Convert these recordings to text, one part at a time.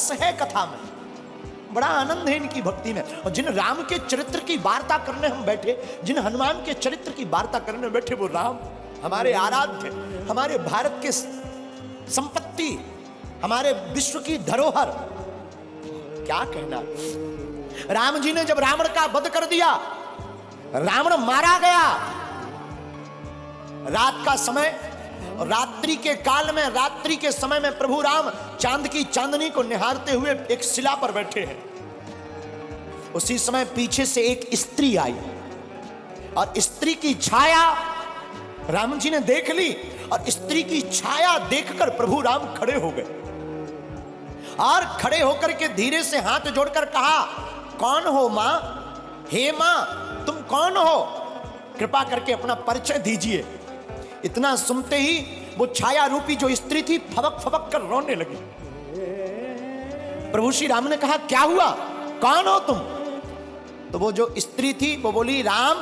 रस है कथा में, बड़ा आनंद है इनकी भक्ति में। और जिन राम के चरित्र की वार्ता करने हम बैठे, जिन हनुमान के चरित्र की वार्ता करने बैठे, वो राम हमारे आराध्य, हमारे भारत के संपत्ति, हमारे विश्व की धरोहर, क्या कहना। राम जी ने जब रावण का वध कर दिया, रावण मारा गया, रात का समय, रात्रि के काल में, रात्रि के समय में प्रभु राम चांद की चांदनी को निहारते हुए एक शिला पर बैठे हैं। उसी समय पीछे से एक स्त्री आई और स्त्री की छाया राम जी ने देख ली, और स्त्री की छाया देखकर प्रभु राम खड़े हो गए, और खड़े होकर के धीरे से हाथ जोड़कर कहा, कौन हो मां? हे मां, तुम कौन हो? कृपा करके अपना परिचय दीजिए। इतना सुनते ही वो छाया रूपी जो स्त्री थी फबक फबक कर रोने लगी। प्रभु श्री राम ने कहा, क्या हुआ, कौन हो तुम? तो वो जो स्त्री थी वो बोली, राम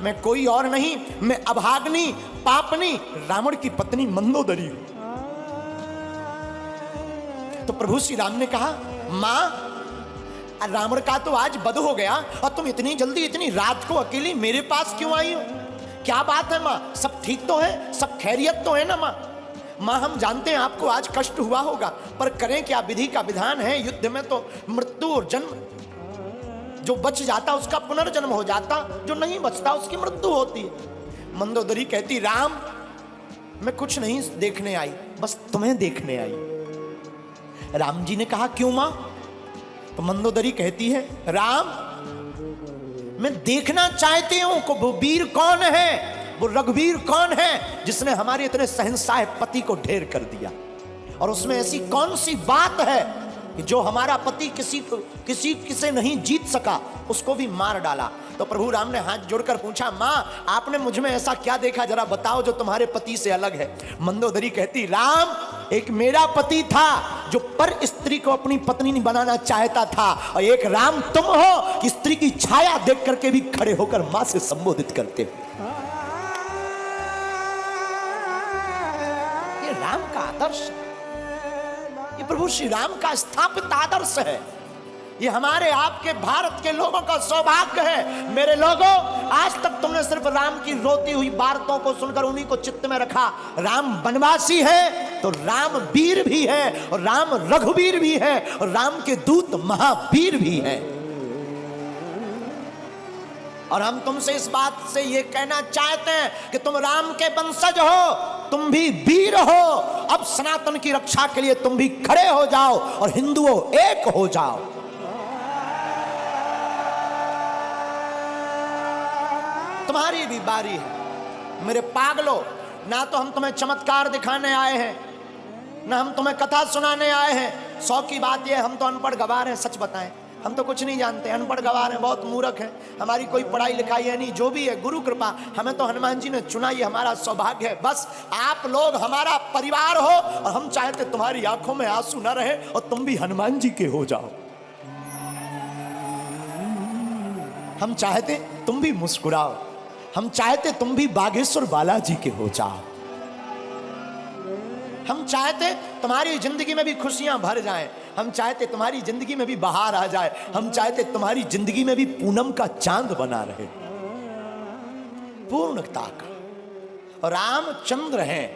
मैं कोई और नहीं, मैं अभाग्नि पापनी रावण की पत्नी मंदोदरी हूं। तो प्रभु श्री राम ने कहा, मां रावण का तो आज वध हो गया और तुम इतनी जल्दी इतनी रात को अकेली मेरे पास क्यों आई हो? क्या बात है मां, सब ठीक तो है, सब खैरियत तो है ना मां? मां हम जानते हैं आपको आज कष्ट हुआ होगा, पर करें क्या, विधि का विधान है, युद्ध में तो मृत्यु और जन्म, जो बच जाता उसका पुनर्जन्म हो जाता, जो नहीं बचता उसकी मृत्यु होती है। मंदोदरी कहती, राम मैं कुछ नहीं देखने आई, बस तुम्हें देखने आई। राम जी ने कहा, क्यों मां? तो मंदोदरी कहती है, राम मैं देखना चाहती हूं कि वो वीर कौन है, वो रघुवीर कौन है जिसने हमारे इतने शहंशाह पति को ढेर कर दिया, और उसमें ऐसी कौन सी बात है कि जो हमारा पति किसी से नहीं जीत सका, उसको भी मार डाला। तो प्रभु राम ने हाथ जोड़कर पूछा, मां आपने मुझ में ऐसा क्या देखा, जरा बताओ जो तुम्हारे पति से अलग है। मंदोदरी कहती, राम एक मेरा पति था जो पर स्त्री को अपनी पत्नी नहीं बनाना चाहता था, और एक राम तुम हो कि स्त्री की छाया देख करके भी खड़े होकर मां से संबोधित करते हो। ये राम का आदर्श, ये प्रभु श्री राम का स्थापित आदर्श है। ये हमारे आपके भारत के लोगों का सौभाग्य है। मेरे लोगों, आज तक तुमने सिर्फ राम की रोती हुई बातों को सुनकर उन्हीं को चित्त में रखा। राम वनवासी है तो राम वीर भी है, और राम रघुवीर भी है, और राम के दूत महावीर भी है। और हम तुमसे इस बात से ये कहना चाहते हैं कि तुम राम के वंशज हो, तुम भी वीर हो। अब सनातन की रक्षा के लिए तुम भी खड़े हो जाओ और हिंदुओं एक हो जाओ। तुम्हारी भी बारी है मेरे पागलों। ना तो हम तुम्हें चमत्कार दिखाने आए हैं, ना हम तुम्हें कथा सुनाने आए हैं। 100 की बात यह, हम तो अनपढ़ गवार हैं। सच बताएं, हम तो कुछ नहीं जानते, अनपढ़ गवार हैं, बहुत मूर्ख हैं, हमारी कोई पढ़ाई लिखाई है नहीं। जो भी है गुरु कृपा, हमें तो हनुमान जी ने चुना, ये हमारा सौभाग्य है। बस आप लोग हमारा परिवार हो, और हम चाहते तुम्हारी आंखों में आंसू न रहे और तुम भी हनुमान जी के हो जाओ। हम चाहते तुम भी मुस्कुराओ, हम चाहते तुम भी बागेश्वर बालाजी के हो जाओ। हम चाहते तुम्हारी जिंदगी में भी खुशियां भर जाएं, हम चाहते तुम्हारी जिंदगी में भी बहार आ जाए, हम चाहते तुम्हारी जिंदगी में भी पूनम का चांद बना रहे, पूर्णता का। और रामचंद्र हैं,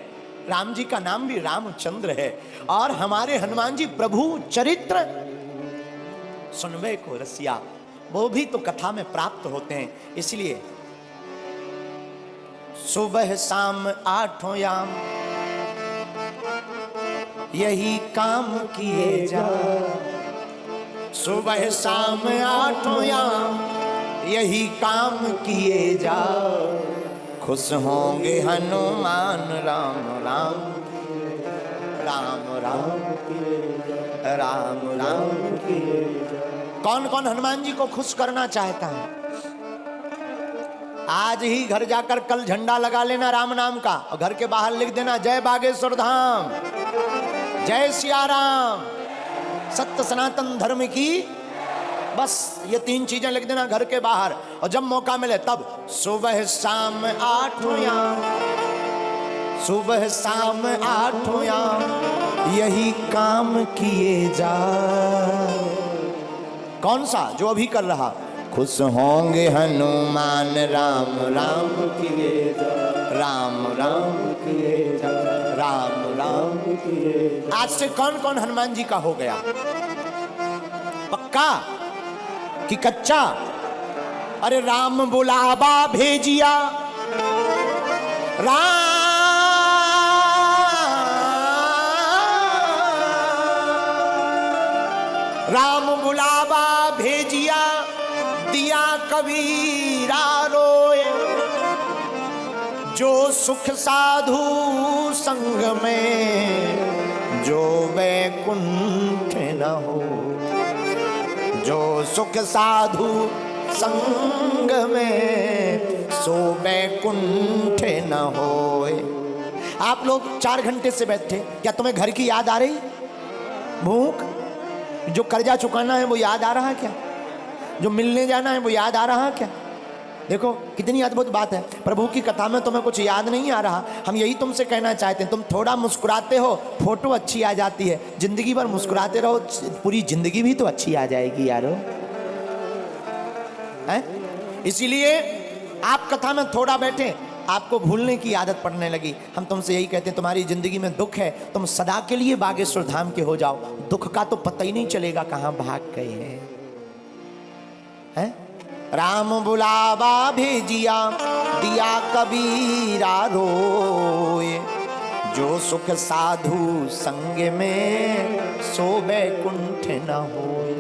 राम जी का नाम भी रामचंद्र है। और हमारे हनुमान जी प्रभु चरित्र सुनवे को रसिया, वो भी तो कथा में प्राप्त होते हैं। इसलिए सुबह शाम 8 याम यही काम किए जा, सुबह शाम 8 याम यही काम किए जा, खुश होंगे हनुमान राम राम राम राम राम राम। कौन कौन हनुमान जी को खुश करना चाहता है? आज ही घर जाकर कल झंडा लगा लेना राम नाम का, और घर के बाहर लिख देना जय बागेश्वर धाम, जय सिया राम, सत्य सनातन धर्म की। बस ये 3 चीजें लिख देना घर के बाहर, और जब मौका मिले तब सुबह शाम 8 याम, सुबह शाम आठों याम यही काम किए जा। कौन सा? जो अभी कर रहा। खुश होंगे हनुमान राम राम किए जा, राम राम किए जा, राम राम किए जा। आज से कौन कौन हनुमान जी का हो गया? पक्का कि कच्चा? अरे राम बुलावा भेजिया, राम बुलावा भेजिया, दिया कबीरा रोए, जो सुख साधु संग में जो वैकुंठ न हो, जो सुख साधु संग में सो वैकुंठ न होए। आप लोग 4 घंटे से बैठे, क्या तुम्हें घर की याद आ रही? भूख? जो कर्जा चुकाना है वो याद आ रहा है क्या? जो मिलने जाना है वो याद आ रहा है क्या? देखो कितनी अद्भुत बात है। प्रभु की कथा में तुम्हें कुछ याद नहीं आ रहा। हम यही तुमसे कहना चाहते हैं, तुम थोड़ा मुस्कुराते हो, फोटो अच्छी आ जाती है। जिंदगी भर मुस्कुराते रहो, पूरी जिंदगी भी तो अच्छी आ जाएगी यारो, है? इसीलिए आप कथा में थोड़ा बैठे, आपको भूलने की आदत पड़ने लगी। हम तुमसे यही कहते हैं, तुम्हारी जिंदगी में दुख है, तुम सदा के लिए बागेश्वर धाम के हो जाओ। दुख का तो पता ही नहीं चलेगा कहां भाग गए हैं। राम बुलावा भेजिया, दिया कबीरा रोए, जो सुख साधु संग में सो वैकुंठ न होए।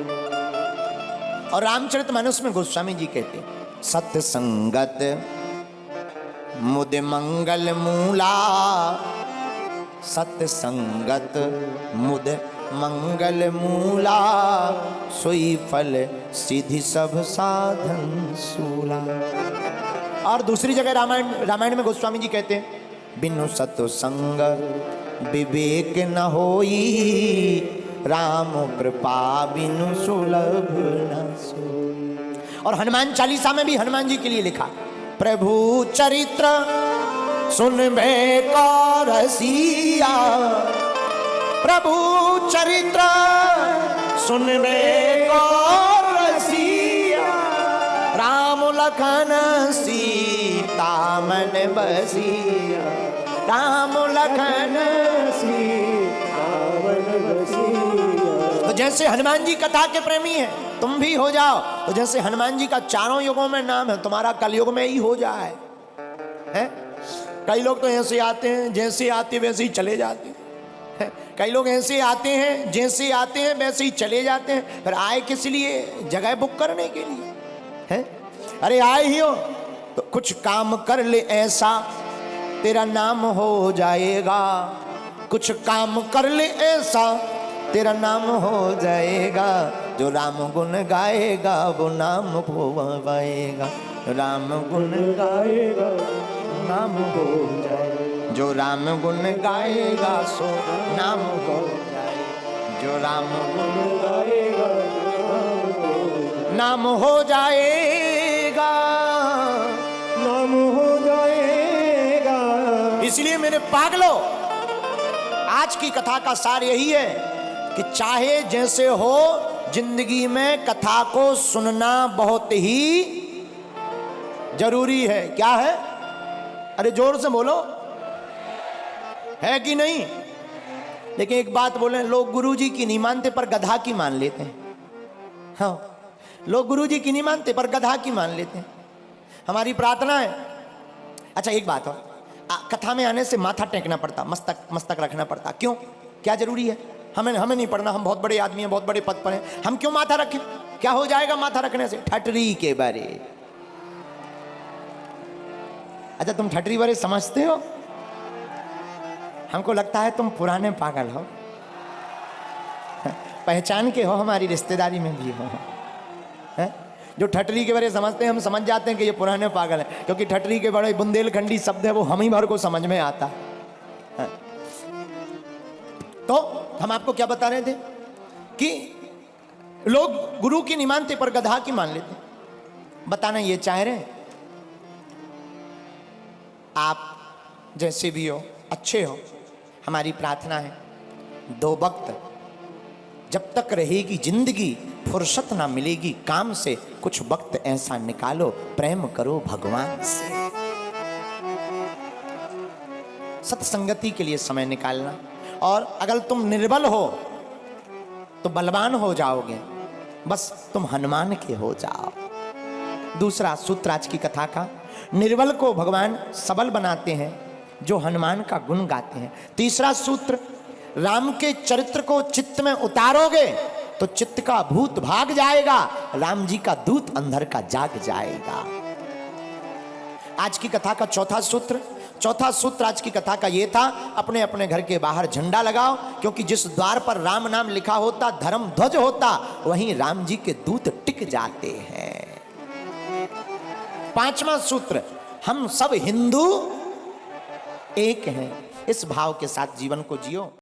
और रामचरितमानस में गोस्वामी जी कहते हैं, सत्य संगत मुद मंगल मूला, सत्य संगत मुद मंगल मूला, सोई फल सिद्धि सब साधन सूला। और दूसरी जगह रामायण में गोस्वामी जी कहते हैं, बिनु सत्य संग विवेक न होई, राम कृपा बिनु सुलभ न सोई। और हनुमान चालीसा में भी हनुमान जी के लिए लिखा, प्रभु चरित्र सुनबे को रसिया, प्रभु चरित्र सुनबे को रसिया, राम लखन सीता मन बसिया, राम लखन सीता मन बसिया। तो जैसे हनुमान जी कथा के प्रेमी हैं, तुम भी हो जाओ। तो जैसे हनुमान जी का चारों युगों में नाम है, तुम्हारा कलयुग में ही हो जाए, है? कई लोग तो ऐसे आते हैं, जैसे आते वैसे ही चले जाते हैं। कई लोग ऐसे आते हैं, जैसे आते हैं वैसे ही चले जाते हैं। फिर आए किस लिए? जगह बुक करने के लिए, है? अरे आए ही हो तो कुछ काम कर ले ऐसा, तेरा नाम हो जाएगा। कुछ काम कर ले ऐसा, तेरा नाम हो जाएगा। जो राम गुण गाएगा वो नाम को पाएगा, राम गुण गाएगा नाम हो जाएगा। जो राम गुण गाएगा सो नाम हो जाएगा, जो राम गुण गाएगा नाम हो जाएगा, नाम हो जाएगा। इसलिए मेरे पागलों, आज की कथा का सार यही है कि चाहे जैसे हो, जिंदगी में कथा को सुनना बहुत ही जरूरी है। क्या है? अरे जोर से बोलो, है कि नहीं? लेकिन एक बात बोले, लोग गुरुजी की नहीं मानते पर गधा की मान लेते हैं। हाँ, लोग गुरुजी की नहीं मानते पर गधा की मान लेते हैं। हमारी प्रार्थना है। अच्छा एक बात हो, कथा में आने से माथा टेकना पड़ता, मस्तक रखना पड़ता। क्यों? क्या जरूरी है? हमें नहीं पढ़ना, हम बहुत बड़े आदमी हैं, बहुत बड़े पद पर हैं, हम क्यों माथा रखें? क्या हो जाएगा माथा रखने से? ठटरी के बारे। अच्छा तुम ठटरी बारे समझते हो? हमको लगता है तुम पुराने पागल हो, पहचान के हो, हमारी रिश्तेदारी में भी हो, है? जो ठटरी के बारे समझते हैं, हम समझ जाते हैं कि ये पुराने पागल हैं, क्योंकि ठटरी के बड़े बुंदेलखंडी शब्द है, वो हम ही भर को समझ में आता है। तो हम आपको क्या बता रहे थे कि लोग गुरु की नहीं मानते पर गधा की मान लेते। बताना ये चाह रहे हैं, आप जैसे भी हो, अच्छे हो। हमारी प्रार्थना है, 2 वक्त जब तक रहेगी जिंदगी, फुर्सत ना मिलेगी काम से, कुछ वक्त ऐसा निकालो, प्रेम करो भगवान से। सत्संगति के लिए समय निकालना। और अगर तुम निर्बल हो तो बलवान हो जाओगे, बस तुम हनुमान के हो जाओ। दूसरा सूत्र आज की कथा का, निर्बल को भगवान सबल बनाते हैं जो हनुमान का गुण गाते हैं। तीसरा सूत्र, राम के चरित्र को चित्त में उतारोगे तो चित्त का भूत भाग जाएगा, राम जी का दूत अंदर का जाग जाएगा। आज की कथा का चौथा सूत्र आज की कथा का ये था, अपने अपने घर के बाहर झंडा लगाओ, क्योंकि जिस द्वार पर राम नाम लिखा होता, धर्म ध्वज होता, वहीं राम जी के दूत टिक जाते हैं। पांचवा सूत्र, हम सब हिंदू एक हैं। इस भाव के साथ जीवन को जियो।